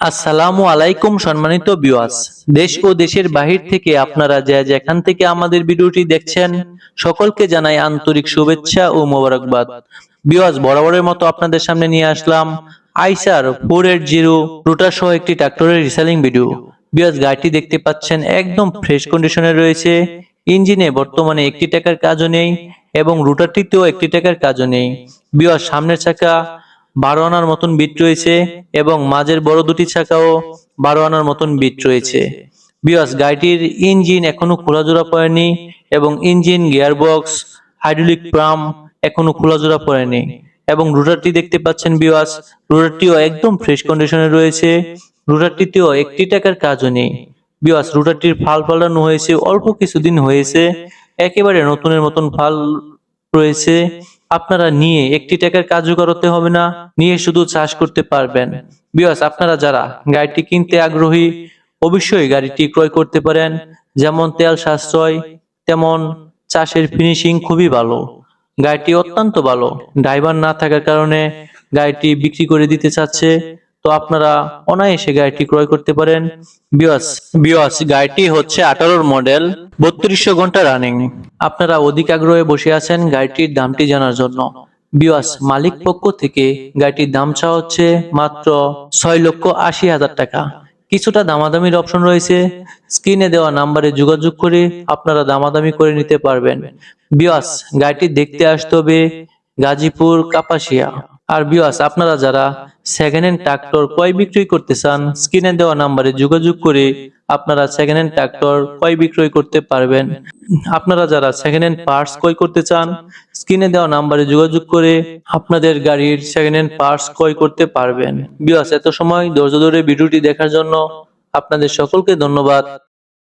আসসালামু আলাইকুম সম্মানিত ভিউয়ার্স। দেশ ও দেশের বাহির থেকে আপনারা যেখান থেকে আমাদের ভিডিওটি দেখছেন সকলকে জানাই আন্তরিক শুভেচ্ছা ও মোবারকবাদ। ভিউয়ার্স, বরাবরের মতো আপনাদের সামনে নিয়ে আসলাম আইসার 480 রুটার সহ একটি ট্রাক্টরের রিসেলিং ভিডিও। ভিউয়ার্স, গাড়িটি দেখতে পাচ্ছেন একদম ফ্রেশ কন্ডিশনে রয়েছে। ইঞ্জিনে বর্তমানে 1 টাকার কাজও নেই এবং রুটারটিতেও 1 টাকার কাজও নেই। ভিউয়ার্স, সামনের চাকা 12 আনার মতন বিট রয়েছে এবং মাঝের বড় দুটি চাকাও 12 আনার মতন বিট রয়েছে। ভিউয়ার্স, গাড়িটির ইঞ্জিন এখনো খোলাজোড়া পড়েনি এবং ইঞ্জিন, গিয়ারবক্স, হাইড্রোলিক পাম্প এখনো খোলাজোড়া পড়েনি এবং রুটারটি দেখতে পাচ্ছেন ভিউয়ার্স, রুটারটিও একদম ফ্রেশ কন্ডিশনে রয়েছে। রুটারটিতেও 1 টাকার কাজও নেই। ভিউয়ার্স, রুটারটির ফাল পাল্টানো হয়েছে, অল্প কিছুদিন হয়েছে, একেবারে নতুনের মতন ফাল রয়েছে। আপনারা নিয়ে 1 টাকার কাজও করতে হবে না, নিয়ে শুধু চাষ করতে পারবেন। ভিউয়ার্স, আপনারা যারা গাড়িটি কিনতে আগ্রহী অবশ্যই গাড়িটি ক্রয় করতে পারেন। যেমন তেল সাশ্রয়, তেমন চাষের ফিনিশিং খুবই ভালো। গাড়িটি অত্যন্ত ভালো। ড্রাইভার না থাকার কারণে গাড়িটি বিক্রি করে দিতে চাচ্ছে, তো আপনারা অনায়াসে গাড়িটি ক্রয় করতে পারেন। ভিউয়ার্স, গাড়িটি হচ্ছে 18 মডেল, 3200 ঘন্টা রানিং। আপনারা অধিক আগ্রহে বসে আছেন গাড়িটির দামটি জানার জন্য। ভিউয়ার্স, মালিক পক্ষ থেকে গাড়িটির দাম চাওয়া হচ্ছে মাত্র 6,80,000 টাকা। কিছুটা দামাদামির অপশন রয়েছে, স্ক্রিনে দেওয়া নাম্বারে যোগাযোগ করে আপনারা দামাদামি করে নিতে পারবেন। ভিউয়ার্স, গাড়িটি দেখতে আসতে হবে গাজীপুর কাপাসিয়া। আর ভিউয়ার্স, আপনারা যারা সেকেন্ড হ্যান্ড ট্রাক্টর ক্রয় বিক্রয় করতে চান স্ক্রিনে দেওয়া নাম্বারে যোগাযোগ করে আপনারা সেকেন্ড হ্যান্ড ট্রাক্টর ক্রয় বিক্রয় করতে পারবেন। আপনারা যারা সেকেন্ড হ্যান্ড পার্টস ক্রয় করতে চান স্ক্রিনে দেওয়া নাম্বারে যোগাযোগ করে আপনাদের গাড়ির সেকেন্ড হ্যান্ড পার্টস ক্রয় করতে পারবেন। ভিউয়ার্স, এত সময় ধৈর্য ধরে ভিডিওটি দেখার জন্য আপনাদের সকলকে ধন্যবাদ।